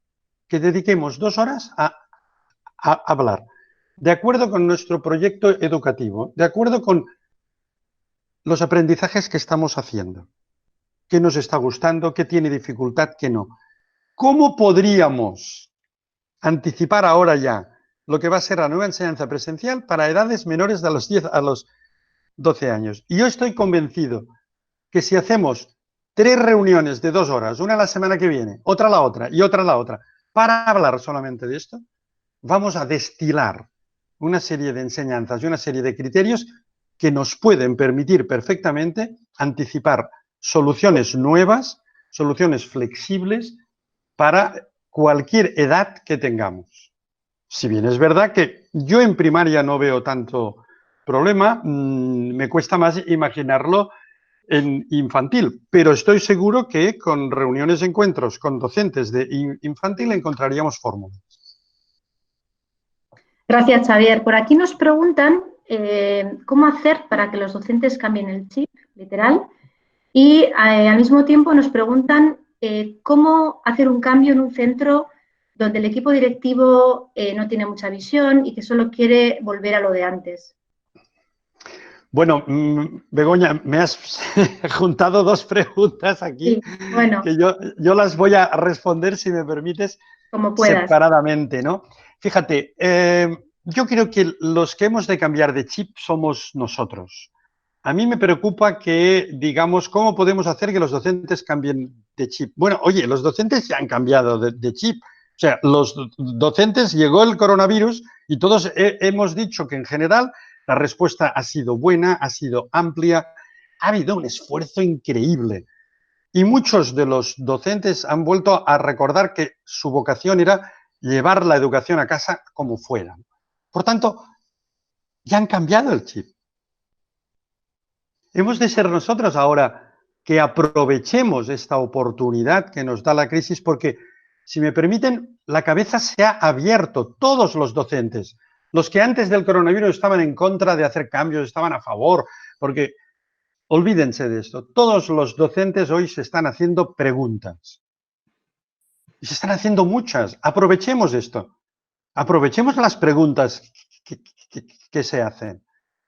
Que dediquemos 2 horas a hablar, de acuerdo con nuestro proyecto educativo, de acuerdo con los aprendizajes que estamos haciendo, qué nos está gustando, qué tiene dificultad, qué no. ¿Cómo podríamos anticipar ahora ya lo que va a ser la nueva enseñanza presencial para edades menores de los 10 a los 12 años? Y yo estoy convencido que si hacemos 3 reuniones de 2 horas, una la semana que viene, otra la otra y otra la otra, para hablar solamente de esto, vamos a destilar una serie de enseñanzas y una serie de criterios que nos pueden permitir perfectamente anticipar soluciones nuevas, soluciones flexibles para cualquier edad que tengamos. Si bien es verdad que yo en primaria no veo tanto problema, me cuesta más imaginarlo en infantil, pero estoy seguro que con reuniones, encuentros con docentes de infantil encontraríamos fórmulas. Gracias, Xavier. Por aquí nos preguntan cómo hacer para que los docentes cambien el chip, literal, y al mismo tiempo nos preguntan cómo hacer un cambio en un centro donde el equipo directivo no tiene mucha visión y que solo quiere volver a lo de antes. Bueno, Begoña, me has juntado 2 preguntas aquí, sí, bueno, que yo las voy a responder, si me permites, como puedas. separadamente, ¿no? Fíjate, yo creo que los que hemos de cambiar de chip somos nosotros. A mí me preocupa que, digamos, ¿cómo podemos hacer que los docentes cambien de chip? Bueno, oye, los docentes ya han cambiado de chip. O sea, los docentes llegó el coronavirus y todos hemos dicho que en general la respuesta ha sido buena, ha sido amplia, ha habido un esfuerzo increíble. Y muchos de los docentes han vuelto a recordar que su vocación era llevar la educación a casa como fuera. Por tanto, ya han cambiado el chip. Hemos de ser nosotros ahora que aprovechemos esta oportunidad que nos da la crisis porque, si me permiten, la cabeza se ha abierto, todos los docentes. Los que antes del coronavirus estaban en contra de hacer cambios, estaban a favor, porque olvídense de esto. Todos los docentes hoy se están haciendo preguntas. Y se están haciendo muchas. Aprovechemos esto. Aprovechemos las preguntas que se hacen.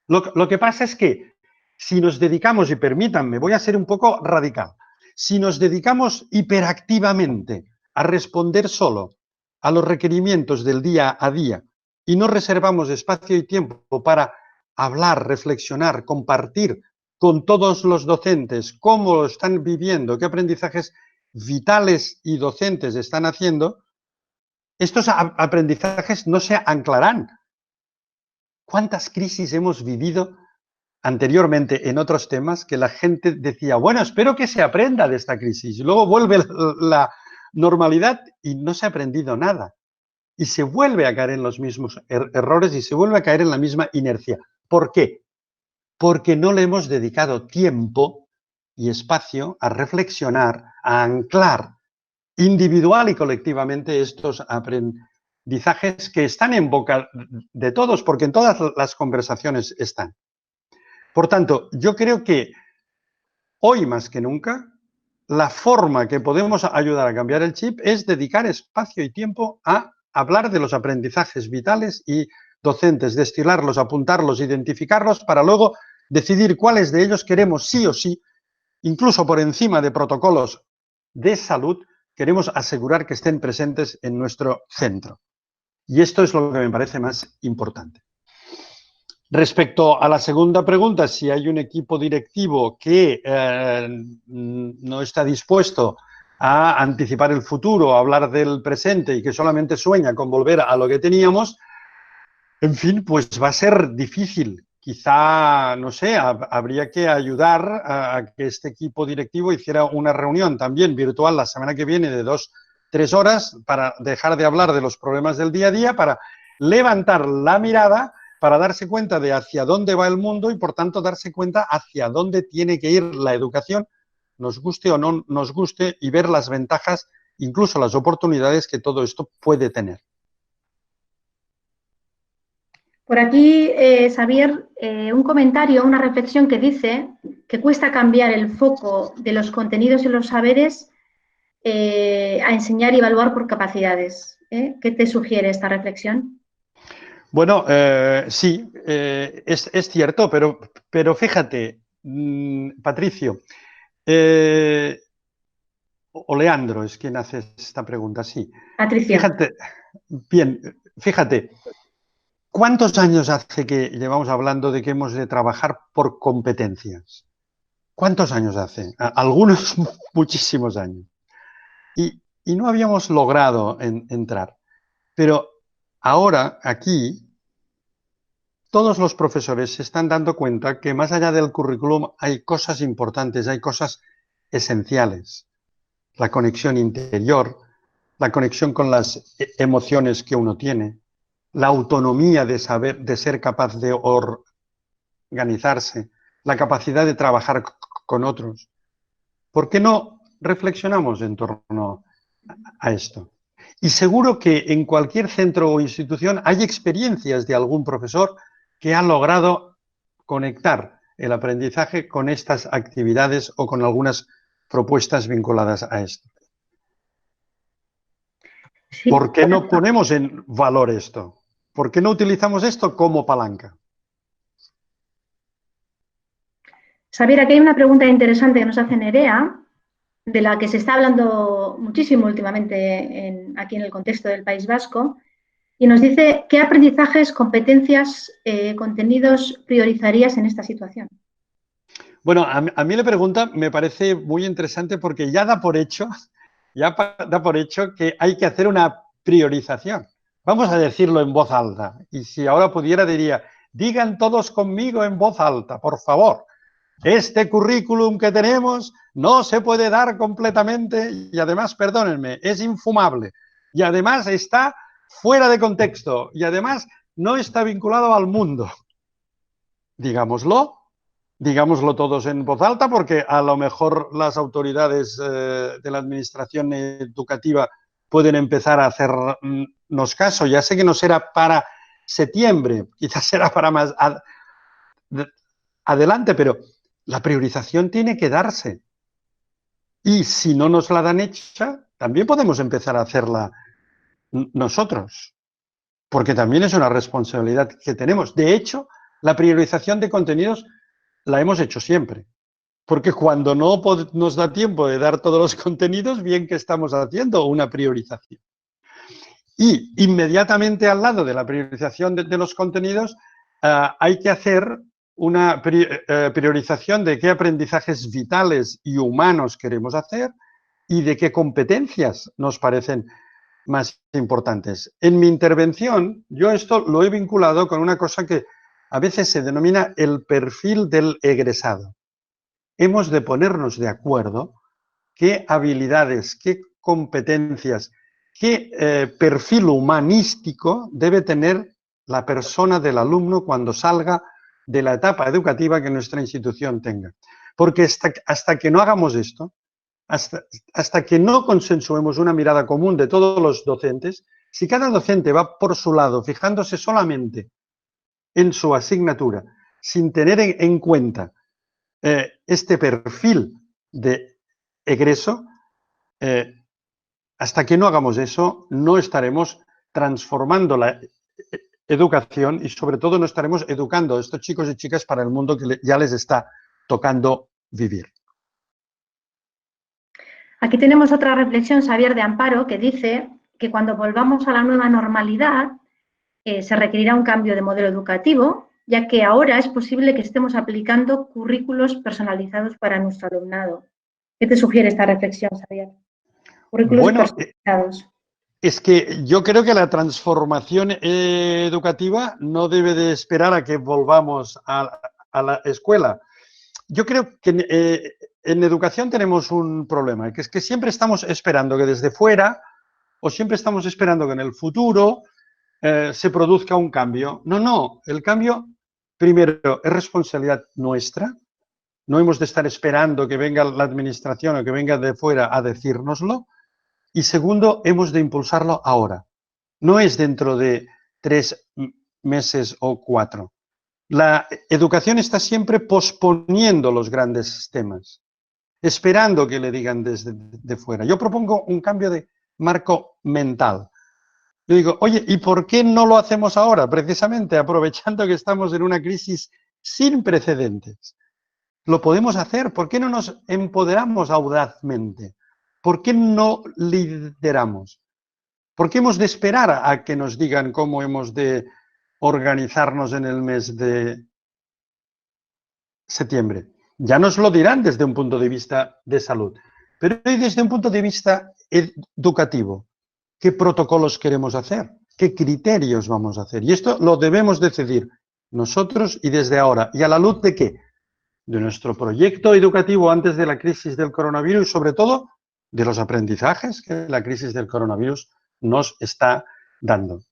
Lo que pasa es que si nos dedicamos, y permítanme, voy a ser un poco radical, si nos dedicamos hiperactivamente a responder solo a los requerimientos del día a día y no reservamos espacio y tiempo para hablar, reflexionar, compartir con todos los docentes cómo lo están viviendo, qué aprendizajes vitales y docentes están haciendo, estos aprendizajes no se anclarán. ¿Cuántas crisis hemos vivido anteriormente en otros temas que la gente decía, bueno, espero que se aprenda de esta crisis? Y luego vuelve la normalidad y no se ha aprendido nada. Y se vuelve a caer en los mismos errores y se vuelve a caer en la misma inercia. ¿Por qué? Porque no le hemos dedicado tiempo y espacio a reflexionar, a anclar individual y colectivamente estos aprendizajes que están en boca de todos, porque en todas las conversaciones están. Por tanto, yo creo que hoy más que nunca, la forma que podemos ayudar a cambiar el chip es dedicar espacio y tiempo a hablar de los aprendizajes vitales y docentes, destilarlos, apuntarlos, identificarlos, para luego decidir cuáles de ellos queremos sí o sí, incluso por encima de protocolos de salud, queremos asegurar que estén presentes en nuestro centro. Y esto es lo que me parece más importante. Respecto a la segunda pregunta, si hay un equipo directivo que no está dispuesto a anticipar el futuro, a hablar del presente y que solamente sueña con volver a lo que teníamos, en fin, pues va a ser difícil. Quizá, no sé, habría que ayudar a que este equipo directivo hiciera una reunión también virtual la semana que viene de 2-3 horas para dejar de hablar de los problemas del día a día, para levantar la mirada, para darse cuenta de hacia dónde va el mundo y, por tanto, darse cuenta hacia dónde tiene que ir la educación, nos guste o no nos guste, y ver las ventajas, incluso las oportunidades que todo esto puede tener. Por aquí, Xavier, un comentario, una reflexión que dice que cuesta cambiar el foco de los contenidos y los saberes a enseñar y evaluar por capacidades. ¿Qué te sugiere esta reflexión? Bueno, sí, es cierto, pero fíjate, Patricio, o Leandro es quien hace esta pregunta, sí. Patricia. Fíjate, bien, fíjate, ¿cuántos años hace que llevamos hablando de que hemos de trabajar por competencias? ¿Cuántos años hace? Algunos muchísimos años. Y no habíamos logrado entrar. Pero ahora, aquí, todos los profesores se están dando cuenta que más allá del currículum hay cosas importantes, hay cosas esenciales. La conexión interior, la conexión con las emociones que uno tiene, la autonomía de saber, de ser capaz de organizarse, la capacidad de trabajar con otros. ¿Por qué no reflexionamos en torno a esto? Y seguro que en cualquier centro o institución hay experiencias de algún profesor que ha logrado conectar el aprendizaje con estas actividades o con algunas propuestas vinculadas a esto. Sí. ¿Por qué no ponemos en valor esto? ¿Por qué no utilizamos esto como palanca? Xavier, aquí hay una pregunta interesante que nos hace Nerea, de la que se está hablando muchísimo últimamente aquí en el contexto del País Vasco, Y nos dice, ¿qué aprendizajes, competencias, contenidos priorizarías en esta situación? Bueno, a mí la pregunta me parece muy interesante porque ya da por hecho, da por hecho que hay que hacer una priorización. Vamos a decirlo en voz alta. Y si ahora pudiera, diría, digan todos conmigo en voz alta, por favor. Este currículum que tenemos no se puede dar completamente y además, perdónenme, es infumable. Y además está fuera de contexto y además no está vinculado al mundo. Digámoslo. Digámoslo todos en voz alta, porque a lo mejor las autoridades de la administración educativa pueden empezar a hacernos caso. Ya sé que no será para septiembre, quizás será para más adelante, pero la priorización tiene que darse. Y si no nos la dan hecha, también podemos empezar a hacerla nosotros, porque también es una responsabilidad que tenemos. De hecho, la priorización de contenidos la hemos hecho siempre. Porque cuando no nos da tiempo de dar todos los contenidos, bien que estamos haciendo una priorización. Y inmediatamente al lado de la priorización de los contenidos, hay que hacer una priorización de qué aprendizajes vitales y humanos queremos hacer y de qué competencias nos parecen más importantes. En mi intervención, yo esto lo he vinculado con una cosa que a veces se denomina el perfil del egresado. Hemos de ponernos de acuerdo qué habilidades, qué competencias, qué perfil humanístico debe tener la persona del alumno cuando salga de la etapa educativa que nuestra institución tenga. Porque hasta que no hagamos esto, hasta que no consensuemos una mirada común de todos los docentes, si cada docente va por su lado, fijándose solamente en su asignatura, sin tener en cuenta este perfil de egreso, hasta que no hagamos eso, no estaremos transformando la educación y sobre todo no estaremos educando a estos chicos y chicas para el mundo que ya les está tocando vivir. Aquí tenemos otra reflexión, Xavier, de Amparo, que dice que cuando volvamos a la nueva normalidad se requerirá un cambio de modelo educativo, ya que ahora es posible que estemos aplicando currículos personalizados para nuestro alumnado. ¿Qué te sugiere esta reflexión, Xavier? Currículos personalizados. Es que yo creo que la transformación educativa no debe de esperar a que volvamos a la escuela. Yo creo que en educación tenemos un problema, que es que siempre estamos esperando que desde fuera o siempre estamos esperando que en el futuro se produzca un cambio. No, el cambio, primero, es responsabilidad nuestra. No hemos de estar esperando que venga la administración o que venga de fuera a decírnoslo. Y segundo, hemos de impulsarlo ahora. No es dentro de 3 meses o 4. La educación está siempre posponiendo los grandes temas, esperando que le digan desde de fuera. Yo propongo un cambio de marco mental. Yo digo, oye, ¿y por qué no lo hacemos ahora? Precisamente aprovechando que estamos en una crisis sin precedentes. Lo podemos hacer. ¿Por qué no nos empoderamos audazmente? ¿Por qué no lideramos? ¿Por qué hemos de esperar a que nos digan cómo hemos de organizarnos en el mes de septiembre? Ya nos lo dirán desde un punto de vista de salud, pero hoy desde un punto de vista educativo. ¿Qué protocolos queremos hacer? ¿Qué criterios vamos a hacer? Y esto lo debemos decidir nosotros y desde ahora. ¿Y a la luz de qué? De nuestro proyecto educativo antes de la crisis del coronavirus y sobre todo de los aprendizajes que la crisis del coronavirus nos está dando.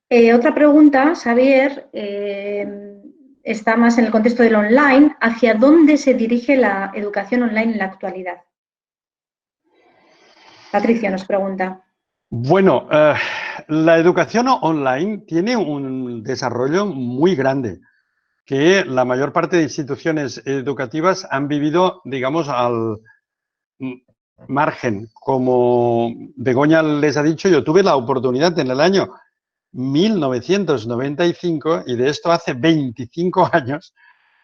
Otra pregunta, Xavier, está más en el contexto del online. ¿Hacia dónde se dirige la educación online en la actualidad? Patricia nos pregunta. Bueno, la educación online tiene un desarrollo muy grande que la mayor parte de instituciones educativas han vivido, digamos, al margen. Como Begoña les ha dicho, yo tuve la oportunidad en el año 1995, y de esto hace 25 años,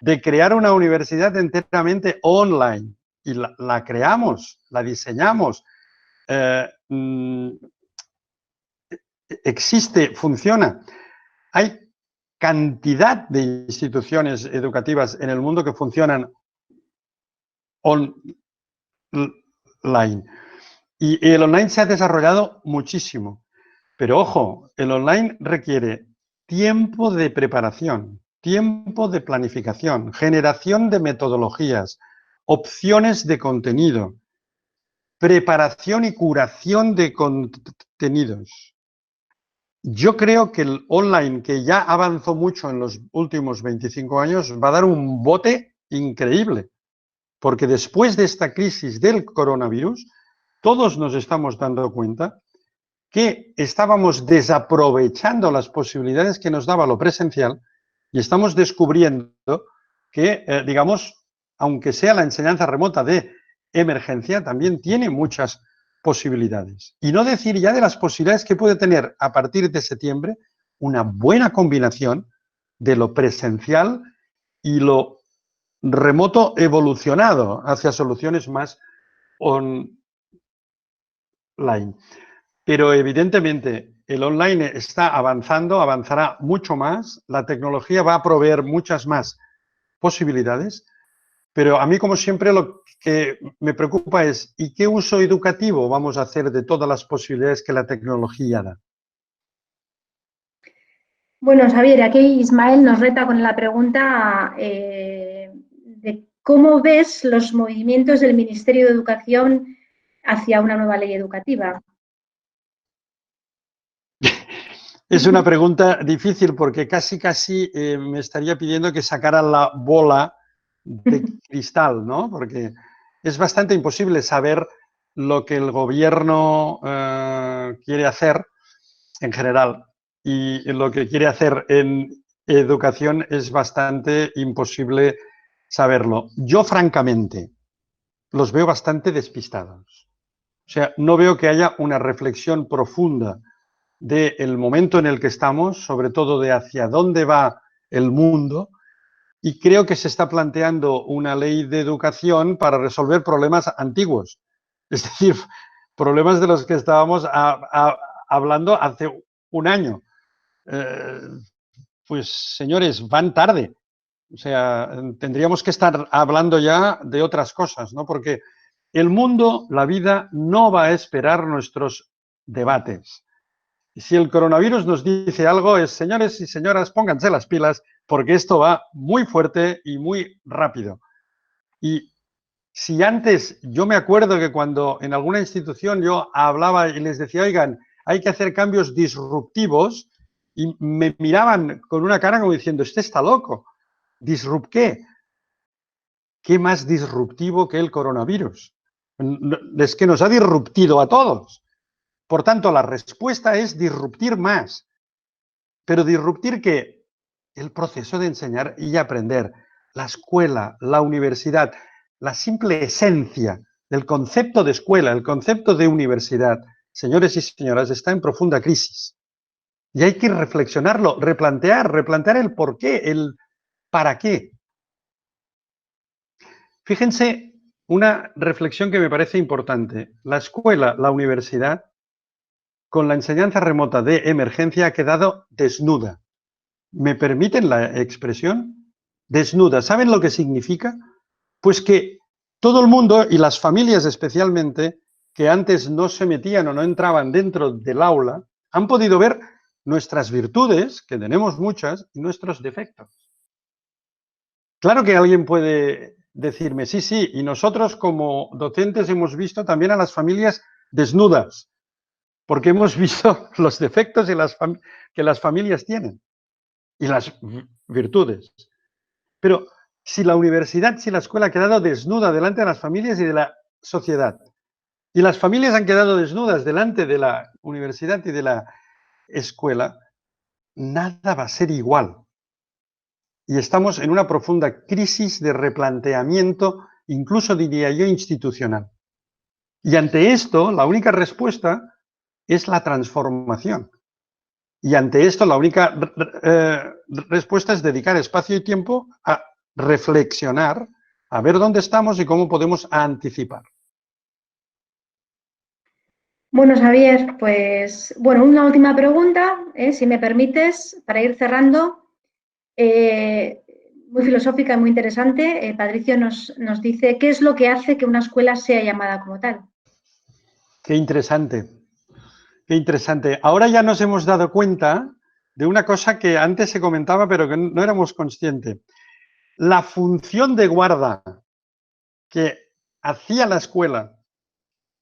de crear una universidad enteramente online. Y la creamos, la diseñamos. existe, funciona. Hay cantidad de instituciones educativas en el mundo que funcionan online. Y el online se ha desarrollado muchísimo. Pero ojo, el online requiere tiempo de preparación, tiempo de planificación, generación de metodologías, opciones de contenido, preparación y curación de contenidos. Yo creo que el online, que ya avanzó mucho en los últimos 25 años, va a dar un bote increíble. Porque después de esta crisis del coronavirus, todos nos estamos dando cuenta que estábamos desaprovechando las posibilidades que nos daba lo presencial y estamos descubriendo que, digamos, aunque sea la enseñanza remota de emergencia, también tiene muchas posibilidades. Y no decir ya de las posibilidades que puede tener a partir de septiembre una buena combinación de lo presencial y lo remoto evolucionado hacia soluciones más online. Pero evidentemente el online está avanzando, avanzará mucho más, la tecnología va a proveer muchas más posibilidades, pero a mí, como siempre, lo que me preocupa es ¿y qué uso educativo vamos a hacer de todas las posibilidades que la tecnología da? Bueno, Xavier, aquí Ismael nos reta con la pregunta de cómo ves los movimientos del Ministerio de Educación hacia una nueva ley educativa. Es una pregunta difícil porque casi me estaría pidiendo que sacara la bola de cristal, ¿no? Porque es bastante imposible saber lo que el gobierno quiere hacer en general y lo que quiere hacer en educación es bastante imposible saberlo. Yo, francamente, los veo bastante despistados. O sea, no veo que haya una reflexión profunda del momento en el que estamos, sobre todo de hacia dónde va el mundo, y creo que se está planteando una ley de educación para resolver problemas antiguos, es decir, problemas de los que estábamos hablando hace un año. Pues, señores, van tarde. O sea, tendríamos que estar hablando ya de otras cosas, ¿no? Porque el mundo, la vida, no va a esperar nuestros debates. Y si el coronavirus nos dice algo es, señores y señoras, pónganse las pilas porque esto va muy fuerte y muy rápido. Y si antes, yo me acuerdo que cuando en alguna institución yo hablaba y les decía, oigan, hay que hacer cambios disruptivos, y me miraban con una cara como diciendo, este está loco. ¿Disrupt qué? ¿Qué más disruptivo que el coronavirus? Es que nos ha disruptido a todos. Por tanto, la respuesta es disruptir más. ¿Pero disruptir qué? El proceso de enseñar y aprender. La escuela, la universidad, la simple esencia del concepto de escuela, el concepto de universidad, señores y señoras, está en profunda crisis. Y hay que reflexionarlo, replantear el por qué, el para qué. Fíjense una reflexión que me parece importante. La escuela, la universidad, con la enseñanza remota de emergencia ha quedado desnuda. ¿Me permiten la expresión? Desnuda. ¿Saben lo que significa? Pues que todo el mundo, y las familias especialmente, que antes no se metían o no entraban dentro del aula, han podido ver nuestras virtudes, que tenemos muchas, y nuestros defectos. Claro que alguien puede decirme, sí, sí, y nosotros como docentes hemos visto también a las familias desnudas, porque hemos visto los defectos que las familias tienen y las virtudes. Pero si la universidad, si la escuela ha quedado desnuda delante de las familias y de la sociedad, y las familias han quedado desnudas delante de la universidad y de la escuela, nada va a ser igual. Y estamos en una profunda crisis de replanteamiento, incluso diría yo, institucional. Y ante esto, la única respuesta es la transformación. Y ante esto, la única respuesta es dedicar espacio y tiempo a reflexionar, a ver dónde estamos y cómo podemos anticipar. Bueno, Xavier, pues, bueno, una última pregunta, si me permites, para ir cerrando. Muy filosófica y muy interesante. Patricio nos dice, ¿qué es lo que hace que una escuela sea llamada como tal? Qué interesante, qué interesante. Ahora ya nos hemos dado cuenta de una cosa que antes se comentaba, pero que no éramos conscientes. La función de guarda que hacía la escuela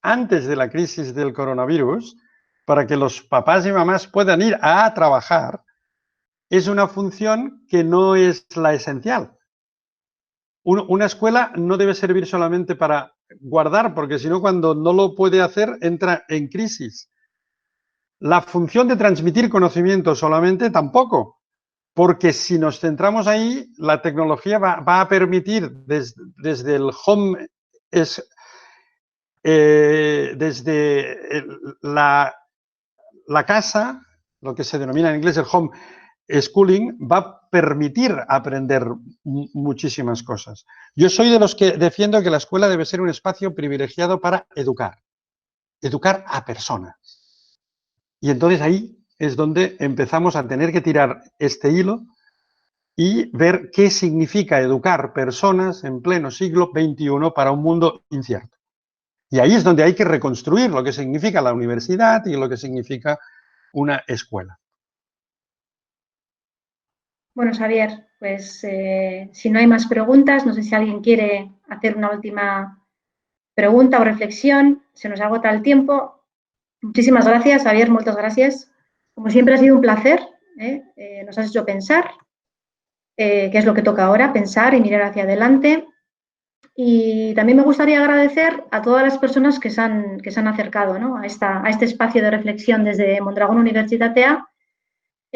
antes de la crisis del coronavirus, para que los papás y mamás puedan ir a trabajar, es una función que no es la esencial. Una escuela no debe servir solamente para guardar, porque si no, cuando no lo puede hacer, entra en crisis. La función de transmitir conocimiento solamente tampoco, porque si nos centramos ahí, la tecnología va a permitir desde el home, desde la casa, lo que se denomina en inglés el home schooling, va a permitir aprender muchísimas cosas. Yo soy de los que defiendo que la escuela debe ser un espacio privilegiado para educar a personas. Y entonces ahí es donde empezamos a tener que tirar este hilo y ver qué significa educar personas en pleno siglo XXI para un mundo incierto. Y ahí es donde hay que reconstruir lo que significa la universidad y lo que significa una escuela. Bueno, Xavier, pues si no hay más preguntas, no sé si alguien quiere hacer una última pregunta o reflexión. Se nos agota el tiempo. Muchísimas gracias, Xavier, muchas gracias. Como siempre ha sido un placer. Nos has hecho pensar, qué es lo que toca ahora, pensar y mirar hacia adelante. Y también me gustaría agradecer a todas las personas que se han acercado, ¿no?, a este espacio de reflexión desde Mondragón Universitatea.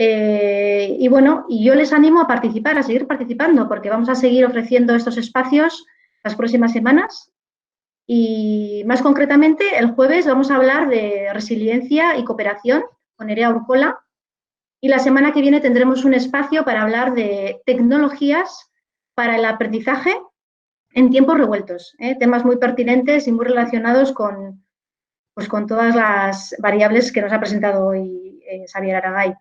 Y bueno, y yo les animo a participar, a seguir participando, porque vamos a seguir ofreciendo estos espacios las próximas semanas. Y más concretamente, el jueves vamos a hablar de resiliencia y cooperación con Nerea Urcola. Y la semana que viene tendremos un espacio para hablar de tecnologías para el aprendizaje en tiempos revueltos, temas muy pertinentes y muy relacionados con todas las variables que nos ha presentado hoy Xavier Aragay.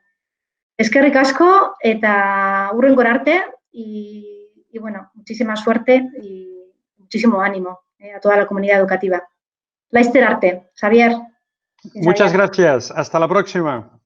Eskerrik asko eta hurrengora arte y bueno, muchísima suerte y muchísimo ánimo a toda la comunidad educativa. Laster arte, Xavier. Muchas gracias. Hasta la próxima.